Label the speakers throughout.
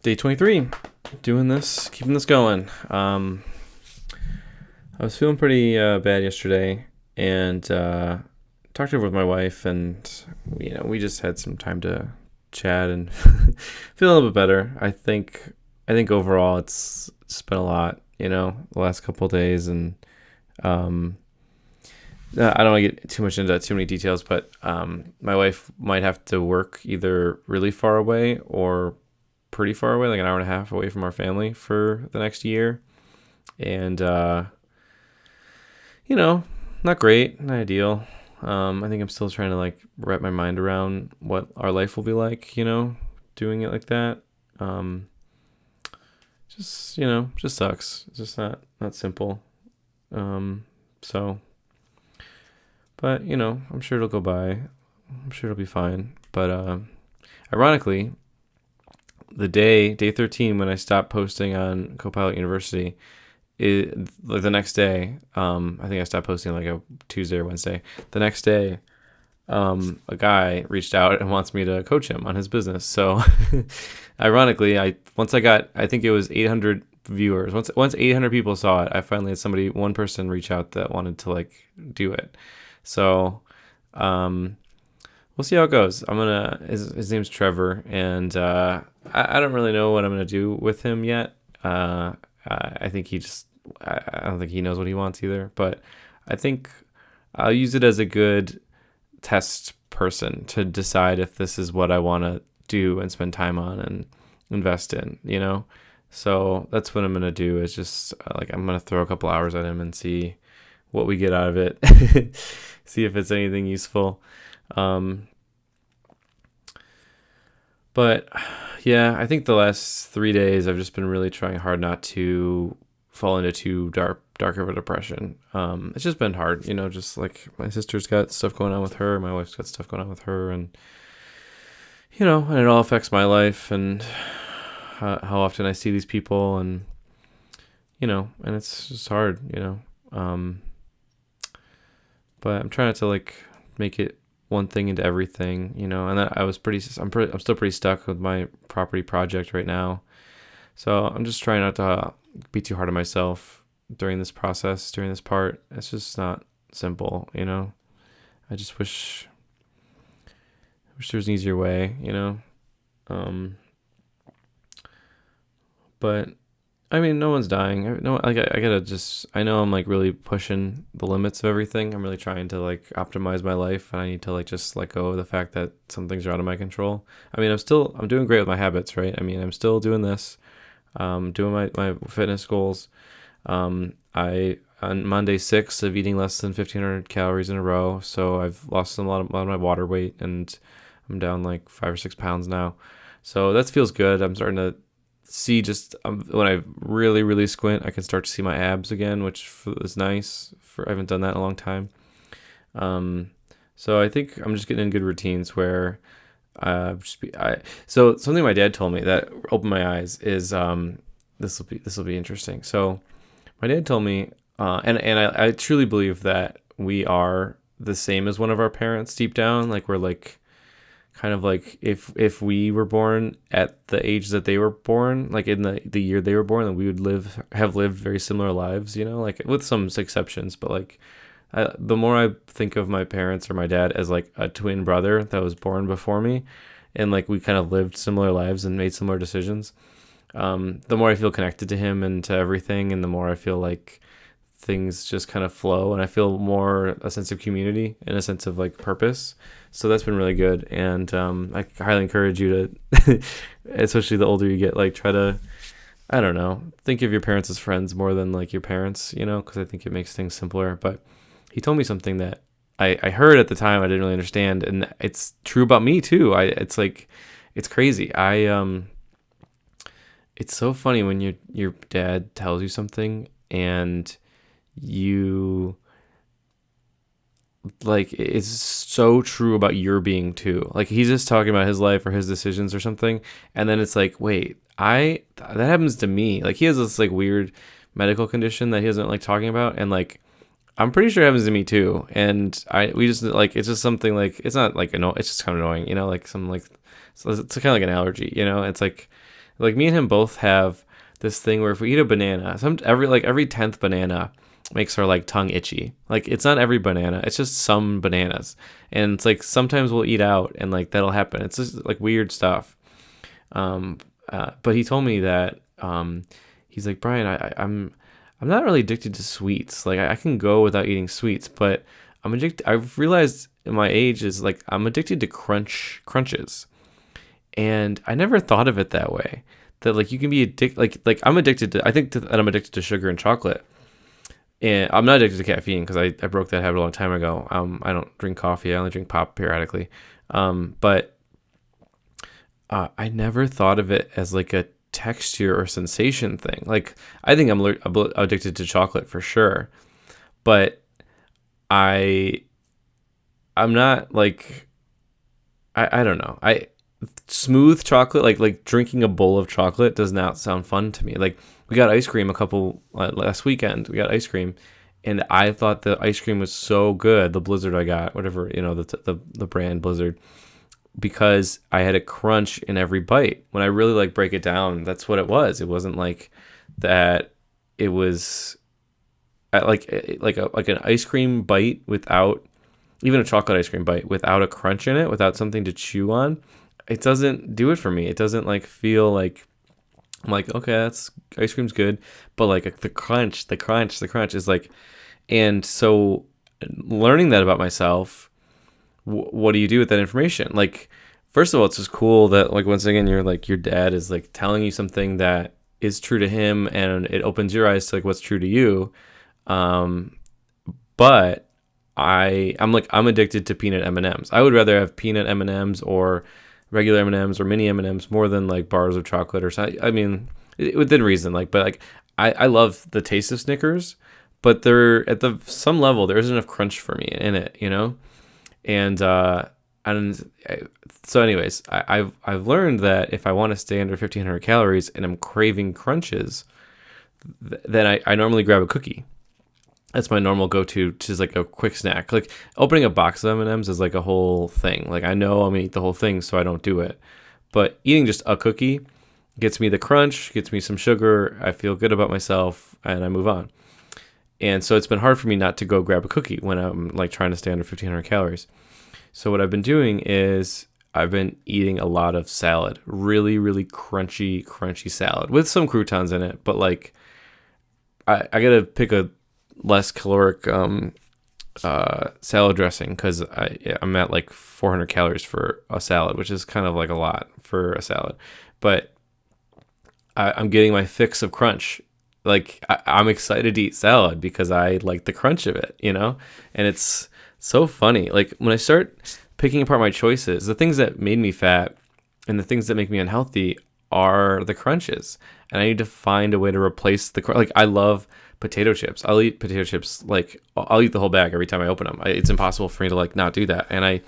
Speaker 1: Day 23, doing this, keeping this going. I was feeling pretty bad yesterday, and talked over with my wife, and we just had some time to chat and feel a little bit better. I think overall it's been a lot, the last couple of days, and um, I don't want to get too much into too many details, but my wife might have to work either really far away or pretty far away, like an hour and a half away from our family for the next year. And, not great, not ideal. I think I'm still trying to like wrap my mind around what our life will be like, doing it like that. Um, just sucks. It's just not simple. So, but I'm sure it'll go by. I'm sure it'll be fine. But, ironically, day 13, when I stopped posting on Copilot University, like the next day, I think I stopped posting like a Tuesday or Wednesday. The next day, a guy reached out and wants me to coach him on his business. So ironically, I think it was 800 viewers. Once 800 people saw it, I finally had one person reach out that wanted to like do it. So, we'll see how it goes. His name's Trevor, and I don't really know what I'm gonna do with him yet. I think I don't think he knows what he wants either, but I think I'll use it as a good test person to decide if this is what I want to do and spend time on and invest in. So that's what I'm gonna do, is just like I'm gonna throw a couple hours at him and see what we get out of it. See if it's anything useful. But yeah, I think the last 3 days I've just been really trying hard not to fall into too dark of a depression. It's just been hard, just like my sister's got stuff going on with her, my wife's got stuff going on with her, and and it all affects my life and how often I see these people, and and it's just hard, but I'm trying not to like make it one thing into everything, and I'm still pretty stuck with my property project right now. So I'm just trying not to be too hard on myself during this process, during this part. It's just not simple, I just wish there was an easier way, but I mean, no one's dying. No, like I gotta just. I know I'm like really pushing the limits of everything. I'm really trying to like optimize my life, and I need to like just let go of the fact that some things are out of my control. I mean, I'm doing great with my habits, right? I mean, I'm still doing this, doing my fitness goals. I on day 6 of eating less than 1,500 calories in a row, so I've lost a lot of my water weight, and I'm down like 5 or 6 pounds now. So that feels good. I'm starting to see just when I really really squint, I can start to see my abs again, which is nice. I haven't done that in a long time. So I think I'm just getting in good routines where so something my dad told me that opened my eyes is this will be interesting. So my dad told me, and I truly believe that we are the same as one of our parents deep down. Like we're like kind of like if we were born at the age that they were born, like in the year they were born, then we would have lived very similar lives, like with some exceptions. But like the more I think of my parents or my dad as like a twin brother that was born before me, and like we kind of lived similar lives and made similar decisions, the more I feel connected to him and to everything, and the more I feel like things just kind of flow, and I feel more a sense of community and a sense of like purpose. So that's been really good, and I highly encourage you to especially the older you get, like try to, I don't know, think of your parents as friends more than like your parents, because I think it makes things simpler. But he told me something that I heard at the time I didn't really understand, and it's true about me too. It's like, it's crazy. It's so funny when your dad tells you something and you like it's so true about your being too. Like he's just talking about his life or his decisions or something, and then it's like, wait, that happens to me. Like he has this like weird medical condition that he doesn't like talking about, and like I'm pretty sure it happens to me too. And we just like, it's just something like, it's not like it's just kind of annoying, like some like, so it's kind of like an allergy, it's like Like me and him both have this thing where if we eat a banana, every 10th banana makes our like tongue itchy. Like it's not every banana, it's just some bananas. And it's like sometimes we'll eat out and like that'll happen. It's just like weird stuff. But he told me that he's like, Brian, I'm not really addicted to sweets. Like I can go without eating sweets, but I'm addicted. I've realized in my age is like I'm addicted to crunches, and I never thought of it that way. That like you can be addicted. Like I'm addicted to. I think that I'm addicted to sugar and chocolate, and I'm not addicted to caffeine because I broke that habit a long time ago. I don't drink coffee. I only drink pop periodically. But I never thought of it as like a texture or sensation thing. Like I think I'm addicted to chocolate for sure, but I I'm not like I don't know. I smooth chocolate like drinking a bowl of chocolate does not sound fun to me. Like we got ice cream last weekend. We got ice cream, and I thought the ice cream was so good. The Blizzard I got, whatever the brand Blizzard, because I had a crunch in every bite. When I really like break it down, that's what it was. It wasn't like that. It was like an ice cream bite without even a chocolate ice cream bite without a crunch in it, without something to chew on. It doesn't do it for me. It doesn't like feel like I'm like, okay, that's ice cream's good, but like the crunch is like, and so learning that about myself, what do you do with that information? Like, first of all, it's just cool that like once again you're like your dad is like telling you something that is true to him, and it opens your eyes to like what's true to you. But I'm addicted to peanut M&Ms. I would rather have peanut M&Ms or regular M&Ms or mini M&Ms more than like bars of chocolate or something. I mean, within reason, like, but like I love the taste of Snickers, but there at some level there isn't enough crunch for me in it, you know. And so anyways, I've learned that if I want to stay under 1,500 calories and I'm craving crunches, then I normally grab a cookie. That's my normal go-to, just like a quick snack. Like opening a box of M&Ms is like a whole thing. Like I know I'm gonna eat the whole thing, so I don't do it. But eating just a cookie gets me the crunch, gets me some sugar. I feel good about myself, and I move on. And so it's been hard for me not to go grab a cookie when I'm like trying to stay under 1,500 calories. So what I've been doing is I've been eating a lot of salad, really, really crunchy salad with some croutons in it. But like I gotta pick a less caloric salad dressing because I'm at like 400 calories for a salad, which is kind of like a lot for a salad. But I'm getting my fix of crunch. Like I'm excited to eat salad because I like the crunch of it, you know? And it's so funny. Like when I start picking apart my choices, the things that made me fat and the things that make me unhealthy are the crunches. And I need to find a way to replace like I love potato chips. I'll eat potato chips, like I'll eat the whole bag every time I open them. It's impossible for me to like not do that. And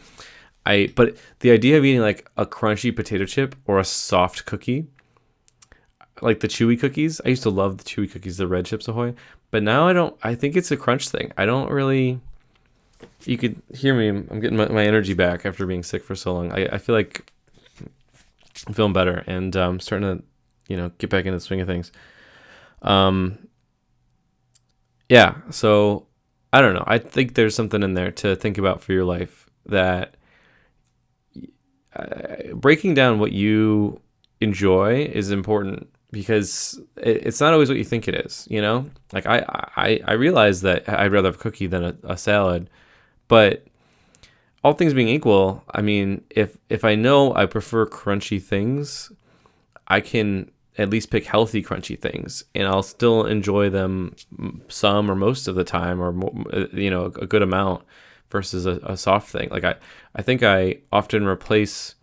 Speaker 1: but the idea of eating like a crunchy potato chip or a soft cookie, like the chewy cookies. I used to love the chewy cookies, the red Chips Ahoy, but now I don't. I think it's a crunch thing. I don't really. You could hear me. I'm getting my energy back after being sick for so long. I feel like I'm feeling better and starting to, get back into the swing of things. Yeah. So I don't know. I think there's something in there to think about for your life that breaking down what you enjoy is important because it's not always what you think it is, Like I realize that I'd rather have a cookie than a salad, but all things being equal, I mean, if I know I prefer crunchy things, I can at least pick healthy crunchy things and I'll still enjoy them some or most of the time or more, a good amount versus a soft thing. Like I think I often replace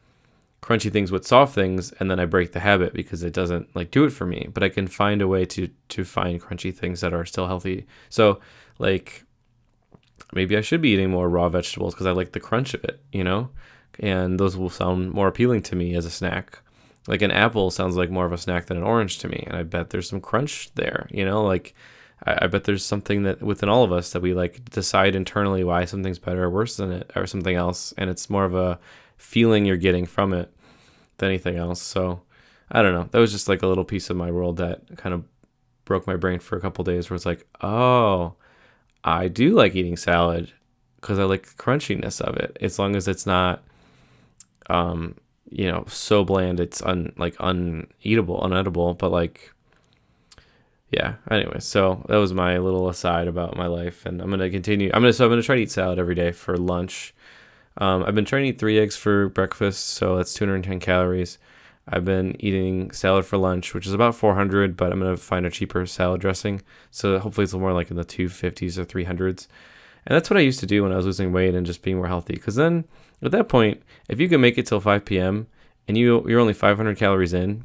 Speaker 1: crunchy things with soft things and then I break the habit because it doesn't like do it for me, but I can find a way to find crunchy things that are still healthy. So like maybe I should be eating more raw vegetables because I like the crunch of it, and those will sound more appealing to me as a snack. Like an apple sounds like more of a snack than an orange to me, and I bet there's some crunch there, like I bet there's something that within all of us that we like decide internally why something's better or worse than it or something else, and it's more of a feeling you're getting from it than anything else. So I don't know. That was just like a little piece of my world that kind of broke my brain for a couple days where it's like, oh, I do like eating salad because I like the crunchiness of it. As long as it's not, um, so bland it's uneatable, unedible. But like, yeah. Anyway, so that was my little aside about my life, and I'm gonna continue. I'm gonna try to eat salad every day for lunch. I've been trying to eat 3 eggs for breakfast, so that's 210 calories. I've been eating salad for lunch, which is about 400, but I'm gonna find a cheaper salad dressing, so hopefully it's more like in the 250s or 300s. And that's what I used to do when I was losing weight and just being more healthy. Because then, at that point, if you can make it till 5 p.m. and you're only 500 calories in,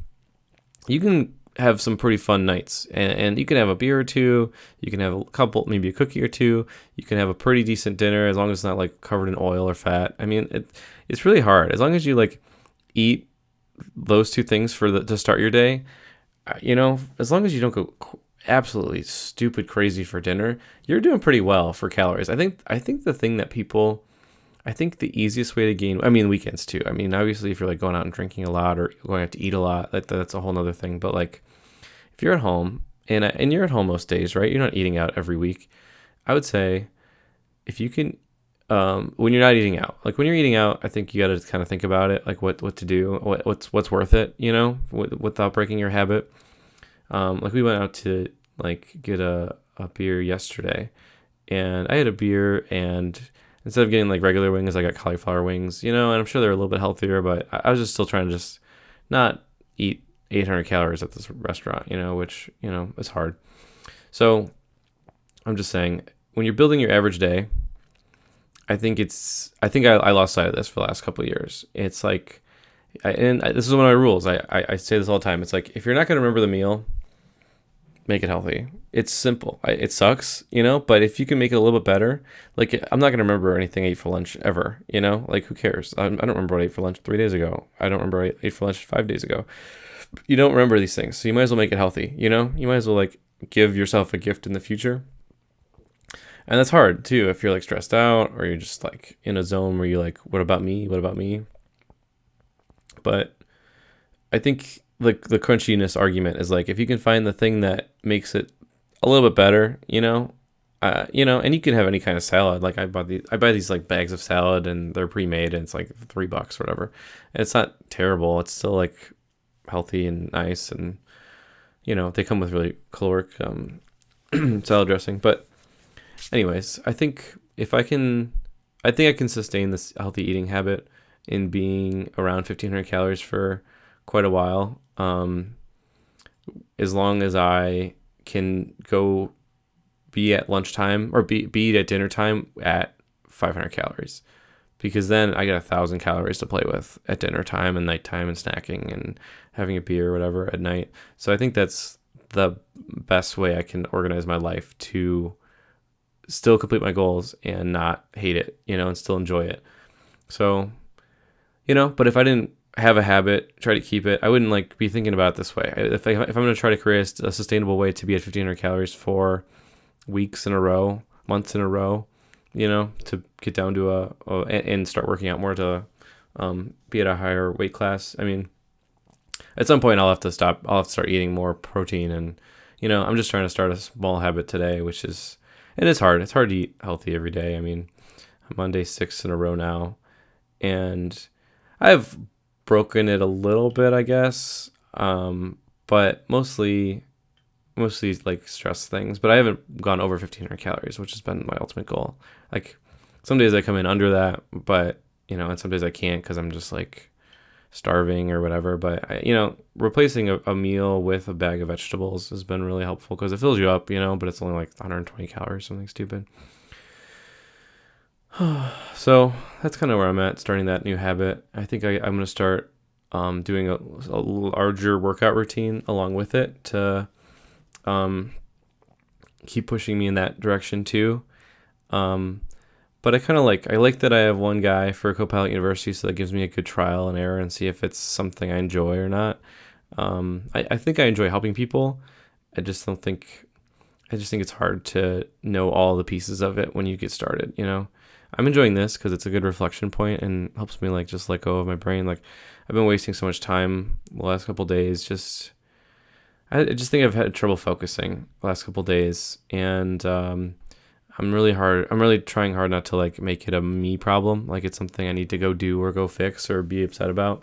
Speaker 1: you can have some pretty fun nights. And you can have a beer or two. You can have a couple, maybe a cookie or two. You can have a pretty decent dinner as long as it's not like covered in oil or fat. I mean, it's really hard. As long as you like eat those two things to start your day, as long as you don't go absolutely stupid crazy for dinner, you're doing pretty well for calories. I think the thing that people, I think the easiest way to gain, I mean, weekends too. I mean, obviously if you're like going out and drinking a lot or going out to eat a lot, that's a whole nother thing. But like if you're at home and you're at home most days, right? You're not eating out every week. I would say if you can, when you're not eating out, like when you're eating out, I think you got to kind of think about it, like what to do, what's worth it, without breaking your habit. Like we went out to like get a beer yesterday, and I had a beer, and instead of getting like regular wings, I got cauliflower wings, and I'm sure they're a little bit healthier, but I was just still trying to just not eat 800 calories at this restaurant, which, is hard. So I'm just saying, when you're building your average day, I think I lost sight of this for the last couple of years. It's like, this is one of my rules. I say this all the time. It's like, if you're not going to remember the meal, make it healthy. It's simple. It sucks, but if you can make it a little bit better, like I'm not going to remember anything I ate for lunch ever, like who cares? I don't remember what I ate for lunch 3 days ago. I don't remember what I ate for lunch 5 days ago. You don't remember these things. So you might as well make it healthy, you might as well like give yourself a gift in the future. And that's hard too if you're like stressed out or you're just like in a zone where you're like, what about me? What about me? But I think like the crunchiness argument is like, if you can find the thing that makes it a little bit better, and you can have any kind of salad. Like I buy these like bags of salad and they're pre-made and it's like $3 or whatever. And it's not terrible. It's still like healthy and nice. And, they come with really caloric, salad dressing. But anyways, I think I can sustain this healthy eating habit in being around 1,500 calories for quite a while. As long as I can go be at lunchtime or be at dinner time at 500 calories, because then I get 1,000 calories to play with at dinner time and nighttime and snacking and having a beer or whatever at night. So I think that's the best way I can organize my life to still complete my goals and not hate it, and still enjoy it. So, but if I didn't have a habit, try to keep it, I wouldn't like be thinking about it this way. If I'm going to try to create a sustainable way to be at 1,500 calories for weeks in a row, months in a row, to get down to and start working out more to be at a higher weight class. I mean, at some point I'll have to stop. I'll have to start eating more protein, and I'm just trying to start a small habit today, which is, and it's hard. It's hard to eat healthy every day. I mean, I'm on day 6 in a row now, and I've broken it a little bit, I guess, but mostly like stress things. But I haven't gone over 1,500 calories, which has been my ultimate goal. Like some days I come in under that, but and some days I can't because I'm just like starving or whatever. But replacing a meal with a bag of vegetables has been really helpful because it fills you up, but it's only like 120 calories, something stupid. So that's kind of where I'm at, starting that new habit. I think I'm going to start doing a larger workout routine along with it to keep pushing me in that direction too. But I like that I have one guy for Copilot University, so that gives me a good trial and error and see if it's something I enjoy or not. I think I enjoy helping people. I just think it's hard to know all the pieces of it when you get started, I'm enjoying this because it's a good reflection point and helps me like just let go of my brain. Like I've been wasting so much time the last couple days. I just think I've had trouble focusing the last couple days, and I'm really trying hard not to like make it a me problem, like it's something I need to go do or go fix or be upset about.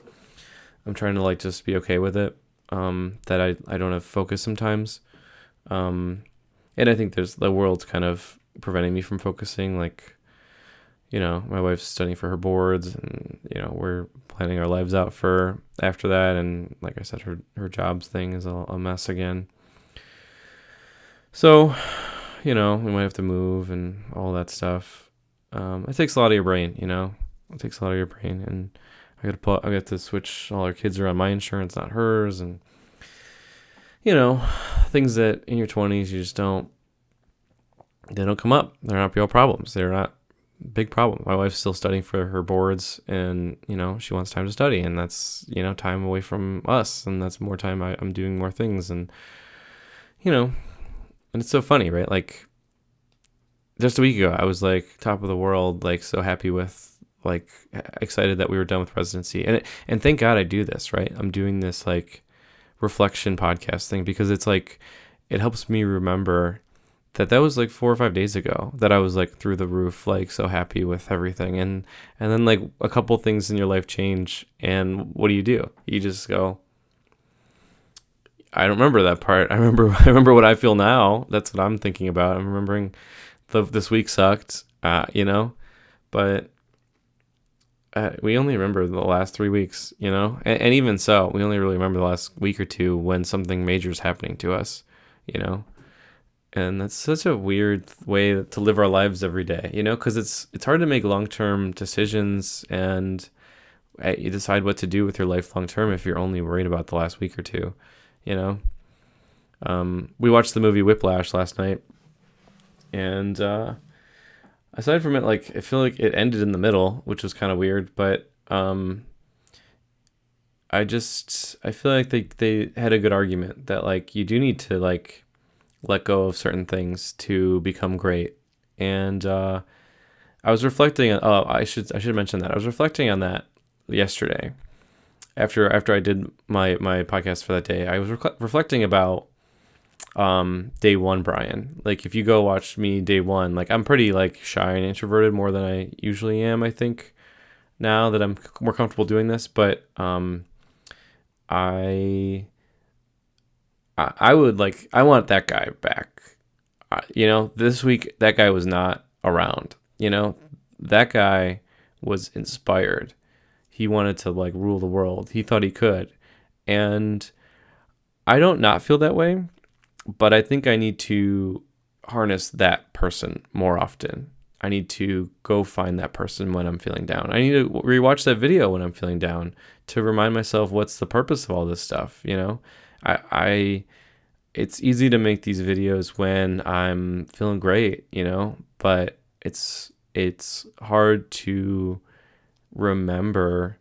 Speaker 1: I'm trying to like just be okay with it. That I don't have focus sometimes. And I think the world's kind of preventing me from focusing. Like, my wife's studying for her boards, and, we're planning our lives out for after that. And like I said, her jobs thing is a mess again. So, we might have to move and all that stuff. It takes a lot of your brain, it takes a lot of your brain. And I got to switch all our kids around, my insurance, not hers. And, things that in your 20s you just they don't come up. They're not real problems. They're not big problem. My wife's still studying for her boards, and she wants time to study, and that's time away from us, and that's more time I'm doing more things. And and it's so funny, right? Like just a week ago I was like top of the world, like so happy with, like excited that we were done with residency, and thank God I do this, right? I'm doing this like reflection podcast thing because it's like it helps me remember that was like 4 or 5 days ago that I was like through the roof, like so happy with everything. And then like a couple things in your life change, and what do? You just go, I don't remember that part. I remember what I feel now. That's what I'm thinking about. I'm remembering this week sucked, but we only remember the last 3 weeks, and even so, we only really remember the last week or two when something major is happening to us, And that's such a weird way to live our lives every day, because it's hard to make long-term decisions, and you decide what to do with your life long-term if you're only worried about the last week or two, We watched the movie Whiplash last night, and aside from it, like I feel like it ended in the middle, which was kind of weird, but I feel like they had a good argument that like you do need to like let go of certain things to become great. And I was reflecting on, I should mention that I was reflecting on that yesterday after I did my podcast for that day. I was reflecting about day one Brian. Like if you go watch me day one, like I'm pretty like shy and introverted more than I usually am, I think, now that I'm more comfortable doing this. But I would like, I want that guy back. This week, that guy was not around. That guy was inspired. He wanted to like rule the world. He thought he could. And I don't not feel that way, but I think I need to harness that person more often. I need to go find that person when I'm feeling down. I need to rewatch that video when I'm feeling down to remind myself what's the purpose of all this stuff, it's easy to make these videos when I'm feeling great, but it's hard to remember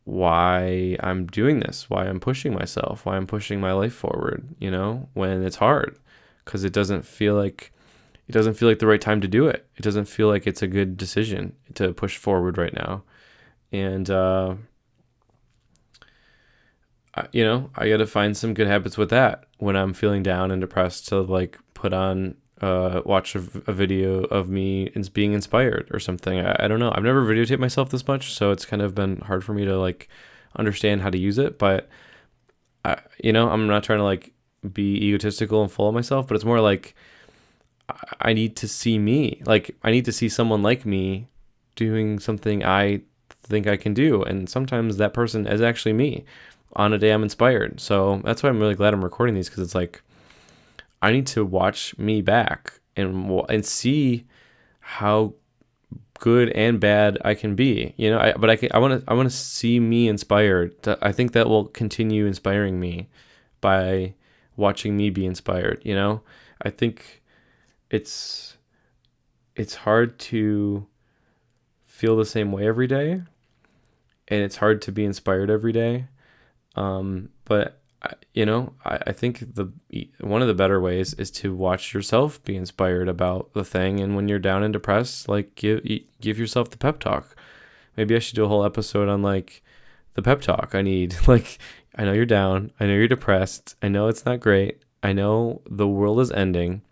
Speaker 1: why I'm doing this, why I'm pushing myself, why I'm pushing my life forward, when it's hard, because it doesn't feel like the right time to do it. It doesn't feel like it's a good decision to push forward right now. And I got to find some good habits with that when I'm feeling down and depressed, to like put on, watch a video of me being inspired or something. I don't know. I've never videotaped myself this much, so it's kind of been hard for me to like understand how to use it. But I'm not trying to like be egotistical and full of myself, but it's more like I need to see me. Like I need to see someone like me doing something I think I can do, and sometimes that person is actually me on a day I'm inspired. So that's why I'm really glad I'm recording these, because it's like I need to watch me back and see how good and bad I can be. I want to see me inspired. I think that will continue inspiring me by watching me be inspired. I think it's hard to feel the same way every day, and it's hard to be inspired every day. But I think one of the better ways is to watch yourself be inspired about the thing. And when you're down and depressed, like give yourself the pep talk. Maybe I should do a whole episode on like the pep talk. I need, like, I know you're down. I know you're depressed. I know it's not great. I know the world is ending.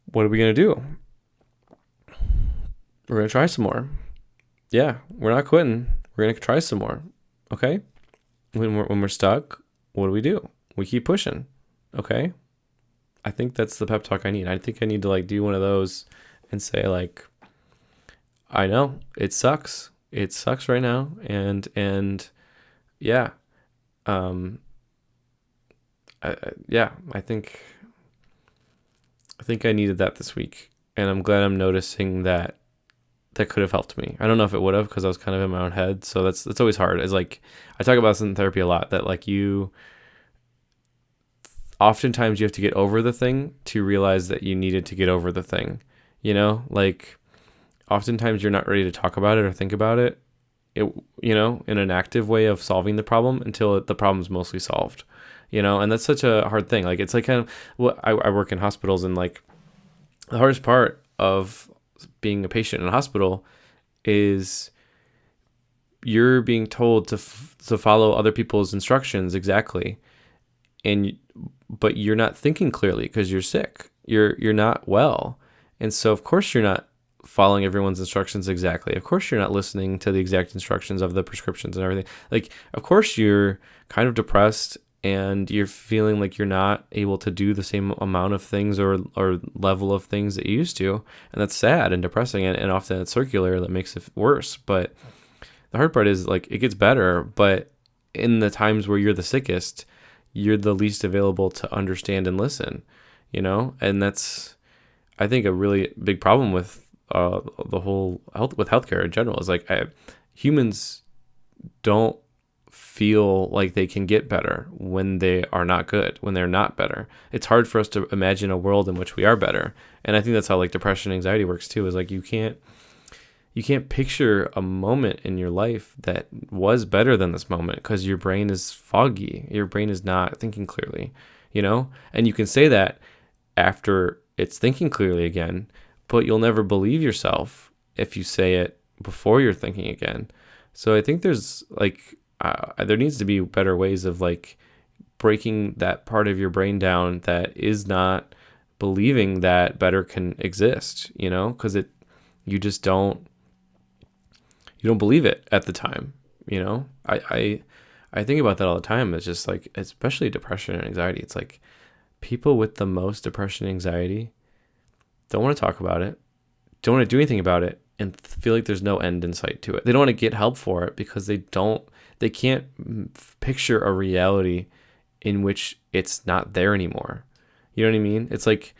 Speaker 1: What are we going to do? We're going to try some more. Yeah, we're not quitting. We're going to try some more. Okay? When we're stuck, what do? We keep pushing. Okay? I think that's the pep talk I need. I think I need to like do one of those and say like, I know it sucks. It sucks right now. And yeah. Um, yeah, I think I needed that this week, and I'm glad I'm noticing that could have helped me. I don't know if it would have because I was kind of in my own head. So that's always hard. It's like I talk about this in therapy a lot that like oftentimes you have to get over the thing to realize that you needed to get over the thing. You know, like oftentimes you're not ready to talk about it or think about it. In an active way of solving the problem until the problem's mostly solved. And that's such a hard thing. Like it's like kind of I work in hospitals, and like the hardest part of being a patient in a hospital is you're being told to follow other people's instructions exactly, but you're not thinking clearly because you're sick. You're not well, and so of course you're not following everyone's instructions exactly. Of course you're not listening to the exact instructions of the prescriptions and everything. Like of course you're kind of depressed and you're feeling like you're not able to do the same amount of things or level of things that you used to. And that's sad and depressing, and often it's circular that makes it worse. But the hard part is like it gets better, but in the times where you're the sickest, you're the least available to understand and listen, and that's, I think, a really big problem with the whole healthcare in general is like humans don't feel like they can get better when they are not good, when they're not better. It's hard for us to imagine a world in which we are better. And I think that's how like depression and anxiety works too, is like you can't picture a moment in your life that was better than this moment because your brain is foggy. Your brain is not thinking clearly, and you can say that after it's thinking clearly again, but you'll never believe yourself if you say it before you're thinking again. So I think there's like, there needs to be better ways of like breaking that part of your brain down that is not believing that better can exist, because you just don't believe it at the time, I think about that all the time. It's just like, especially depression and anxiety. It's like people with the most depression and anxiety don't want to talk about it, don't want to do anything about it, and feel like there's no end in sight to it. They don't want to get help for it because they can't picture a reality in which it's not there anymore. You know what I mean? It's like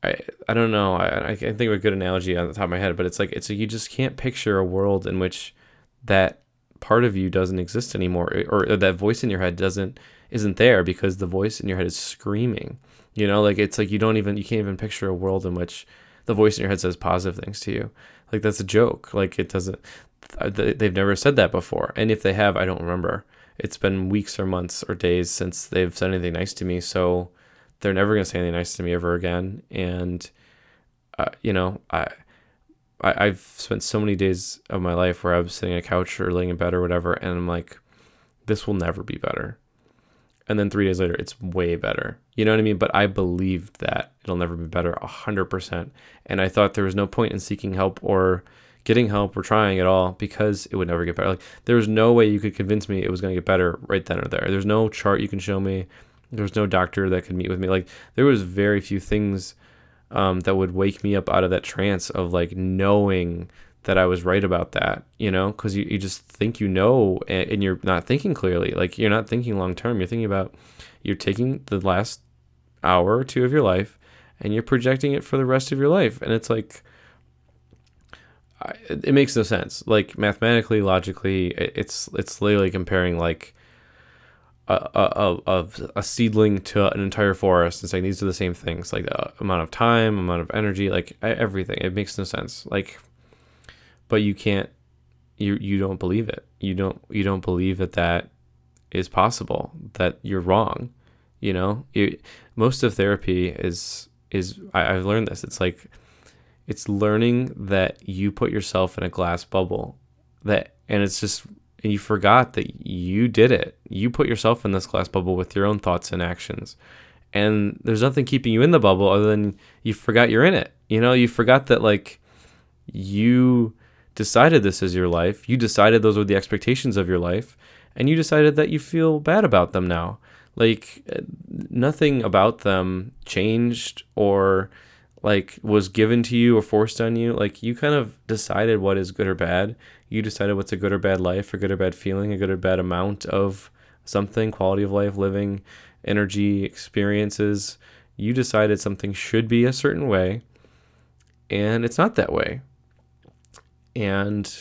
Speaker 1: I don't know. I can't think of a good analogy on the top of my head, but it's like you just can't picture a world in which that part of you doesn't exist anymore, or that voice in your head isn't there because the voice in your head is screaming. Like it's like you can't even picture a world in which the voice in your head says positive things to you. Like that's a joke. Like it doesn't. They've never said that before, and if they have, I don't remember. It's been weeks or months or days since they've said anything nice to me, so they're never gonna say anything nice to me ever again. And I've spent so many days of my life where I was sitting on a couch or laying in bed or whatever, and I'm like, this will never be better. And then 3 days later, it's way better. You know what I mean? But I believed that it'll never be better 100%. And I thought there was no point in seeking help or getting help or trying at all because it would never get better. Like there was no way you could convince me it was going to get better right then or there. There's no chart you can show me. There's no doctor that could meet with me. Like there was very few things that would wake me up out of that trance of like knowing that I was right about that, because you just think and you're not thinking clearly. Like you're not thinking long term. You're taking the last hour or two of your life and you're projecting it for the rest of your life. And it's like, it makes no sense. Like mathematically, logically, it's literally comparing like a seedling to an entire forest and saying these are the same things, like the amount of time, amount of energy, like everything. It makes no sense. Like, but you can't, you don't believe it. You don't believe that is possible, that you're wrong. Most of therapy is I've learned this. It's like, it's learning that you put yourself in a glass bubble, that And it's just, and you forgot that you did it. You put yourself in this glass bubble with your own thoughts and actions. And there's nothing keeping you in the bubble other than you forgot you're in it. You forgot that, like, you decided this is your life. You decided those were the expectations of your life. And you decided that you feel bad about them now. Like, nothing about them changed or, like, was given to you or forced on you. Like, you kind of decided what is good or bad. You decided what's a good or bad life, a good or bad feeling, a good or bad amount of something, quality of life, living, energy, experiences. You decided something should be a certain way, and it's not that way. And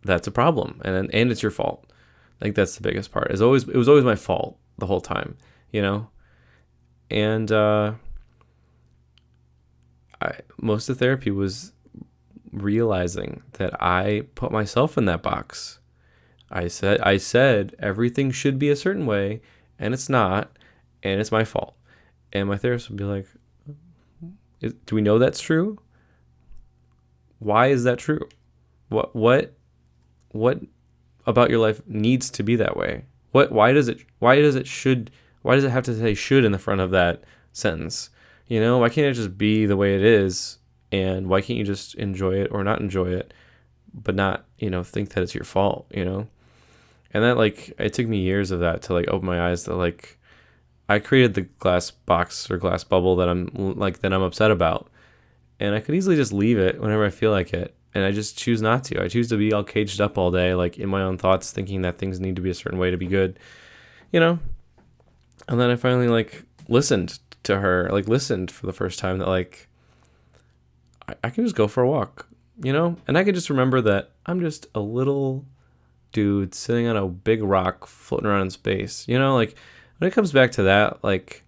Speaker 1: that's a problem, and it's your fault. Like, that's the biggest part. It was always my fault the whole time, And most of therapy was realizing that I put myself in that box. I said everything should be a certain way, and it's not, and it's my fault. And my therapist would be like, "Do we know that's true? Why is that true? What about your life needs to be that way? Why does it have to say should in the front of that sentence? Why can't it just be the way it is? And why can't you just enjoy it or not enjoy it, but not, think that it's your fault, And that, like, it took me years of that to, like, open my eyes that, like, I created the glass box or glass bubble that I'm upset about. And I could easily just leave it whenever I feel like it. And I just choose not to. I choose to be all caged up all day, like, in my own thoughts, thinking that things need to be a certain way to be good, And then I finally, like, listened to her, like, listened for the first time that, like, I can just go for a walk, And I can just remember that I'm just a little dude sitting on a big rock floating around in space, Like, when it comes back to that, like,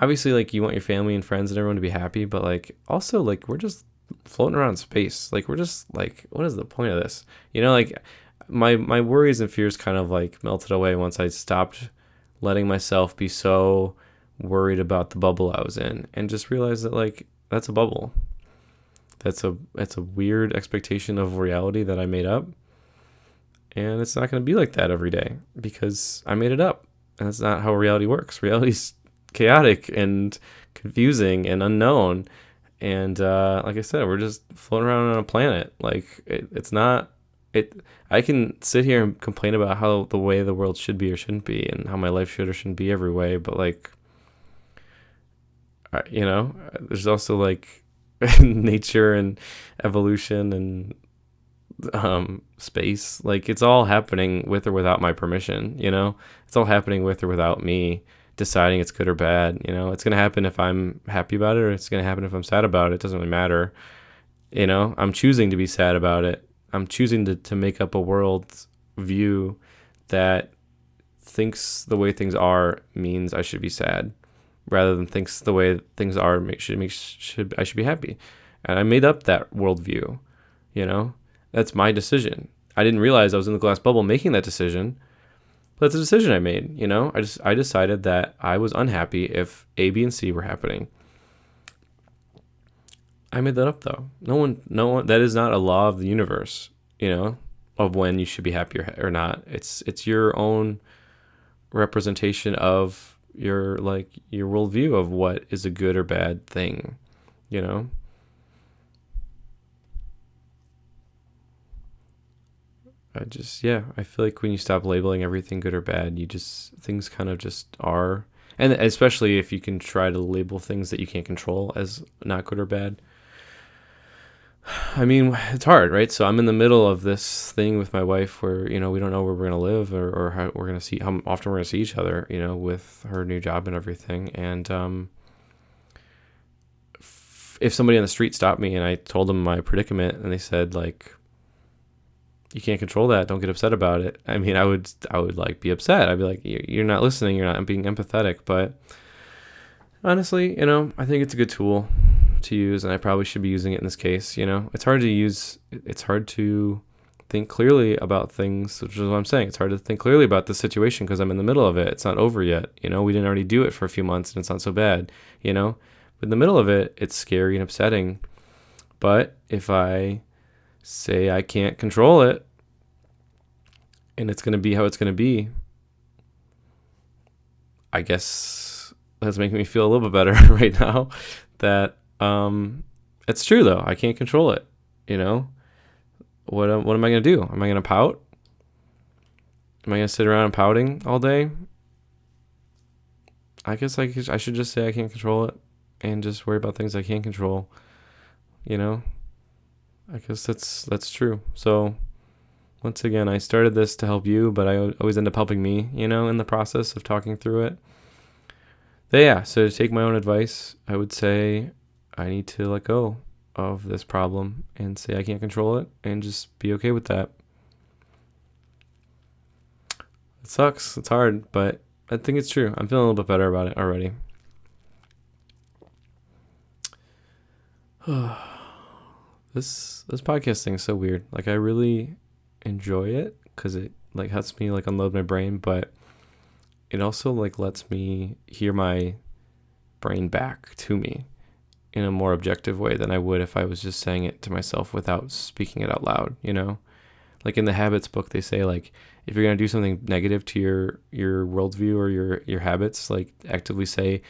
Speaker 1: obviously, like, you want your family and friends and everyone to be happy, but, like, also, like, we're just floating around in space. Like, we're just, like, what is the point of this? Like, my worries and fears kind of, like, melted away once I stopped letting myself be so worried about the bubble I was in, and just realized that, like, that's a bubble. That's a weird expectation of reality that I made up, and it's not going to be like that every day because I made it up, and that's not how reality works. Reality's chaotic and confusing and unknown, and like I said, we're just floating around on a planet. Like, it's not it. I can sit here and complain about how the way the world should be or shouldn't be, and how my life should or shouldn't be every way, but, like, there's also, like, nature and evolution and space. Like, it's all happening with or without my permission. It's all happening with or without me deciding it's good or bad. It's gonna happen if I'm happy about it, or it's gonna happen if I'm sad about it. It doesn't really matter. I'm choosing to be sad about it. I'm choosing to make up a world view that thinks the way things are means I should be sad, rather than thinks the way things are I should be happy. And I made up that worldview. That's my decision. I didn't realize I was in the glass bubble making that decision, but it's a decision I made. I decided that I was unhappy if A, B, and C were happening. I made that up, though. No one. That is not a law of the universe. Of when you should be happy or not. It's your own representation of your worldview of what is a good or bad thing. I feel like when you stop labeling everything good or bad, things kind of just are. And especially if you can try to label things that you can't control as not good or bad. I mean, it's hard, right? So I'm in the middle of this thing with my wife where, we don't know where we're going to live or how we're going to see, how often we're going to see each other, with her new job and everything. And if somebody on the street stopped me and I told them my predicament and they said, like, you can't control that, don't get upset about it. I mean, I would like be upset. I'd be like, you're not listening, you're not being empathetic. But honestly, I think it's a good tool to use, and I probably should be using it in this case. It's hard to think clearly about things, which is what I'm saying. It's hard to think clearly about the situation because I'm in the middle of it. It's not over yet. We didn't already do it for a few months and it's not so bad, but in the middle of it, it's scary and upsetting. But if I say I can't control it, and it's going to be how it's going to be, I guess that's making me feel a little bit better right now that it's true though. I can't control it. What am I going to do? Am I going to pout? Am I going to sit around and pouting all day? I guess I should just say I can't control it and just worry about things I can't control. I guess that's true. So once again, I started this to help you, but I always end up helping me, in the process of talking through it. But yeah, so to take my own advice, I would say I need to let go of this problem and say I can't control it and just be okay with that. It sucks. It's hard, but I think it's true. I'm feeling a little bit better about it already. This podcast thing is so weird. Like, I really enjoy it because it like helps me like unload my brain, but it also like lets me hear my brain back to me in a more objective way than I would if I was just saying it to myself without speaking it out loud. Like in the habits book, they say like if you're gonna do something negative to your worldview or your habits, like actively say,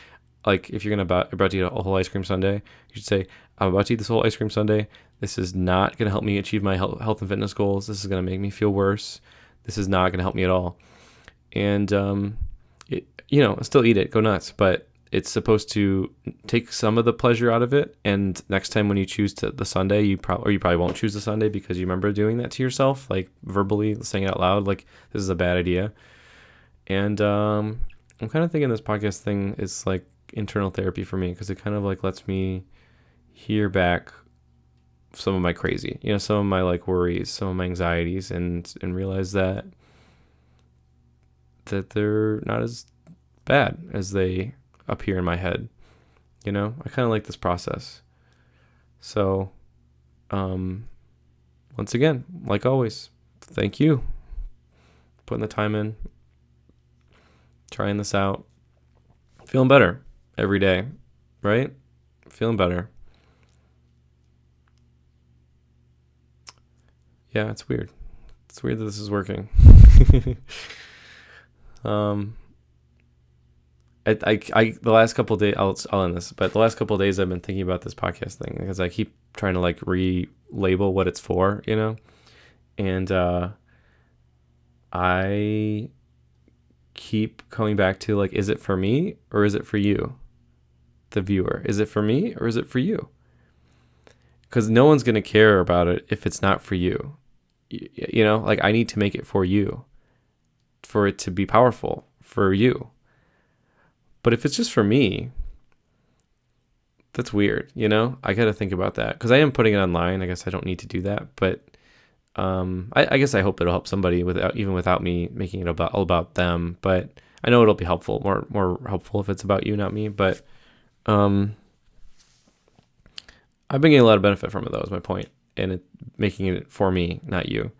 Speaker 1: like if you're about to eat a whole ice cream sundae, you should say, I'm about to eat this whole ice cream sundae. This is not gonna help me achieve my health and fitness goals. This is gonna make me feel worse. This is not gonna help me at all. And still eat it, go nuts, but it's supposed to take some of the pleasure out of it. And next time when you choose the sundae, you probably won't choose the sundae because you remember doing that to yourself, like verbally saying it out loud, like this is a bad idea. And I'm kind of thinking this podcast thing is like internal therapy for me because it kind of like lets me hear back some of my crazy, some of my like worries, some of my anxieties, and realize that they're not as bad as they appear in my head. I kind of like this process. So, once again, like always, thank you. Putting the time in, trying this out, feeling better every day, right? Feeling better. Yeah, it's weird. It's weird that this is working. I the last couple of days, I'll end this, but the last couple of days I've been thinking about this podcast thing because I keep trying to like relabel what it's for, and I keep coming back to like, is it for me or is it for you, the viewer? Is it for me or is it for you? Because no one's gonna care about it if it's not for you. Like I need to make it for you, for it to be powerful for you. But if it's just for me, that's weird, I got to think about that because I am putting it online. I guess I don't need to do that, but I guess I hope it'll help somebody without me making it all about them. But I know it'll be helpful, more helpful if it's about you, not me. But I've been getting a lot of benefit from it, though, is my point, and it making it for me, not you.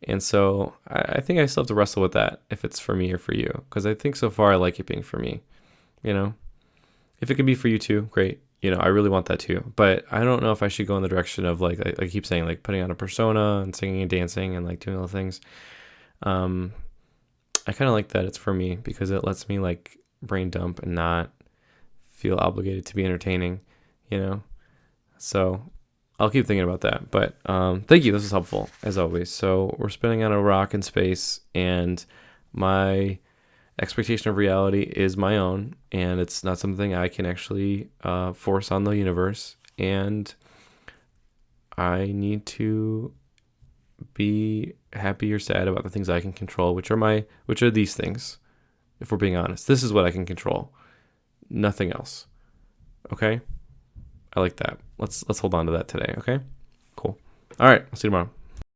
Speaker 1: And so I think I still have to wrestle with that, if it's for me or for you, because I think so far I like it being for me. If it can be for you too, great. I really want that too. But I don't know if I should go in the direction of like I keep saying, like putting on a persona and singing and dancing and like doing all the things. I kind of like that it's for me because it lets me like brain dump and not feel obligated to be entertaining, So I'll keep thinking about that. But thank you. This is helpful as always. So we're spinning on a rock in space, and my expectation of reality is my own, and it's not something I can actually force on the universe. And I need to be happy or sad about the things I can control, which are these things. If we're being honest, this is what I can control, nothing else. Okay, I like that. Let's hold on to that today. Okay, cool. All right, I'll see you tomorrow.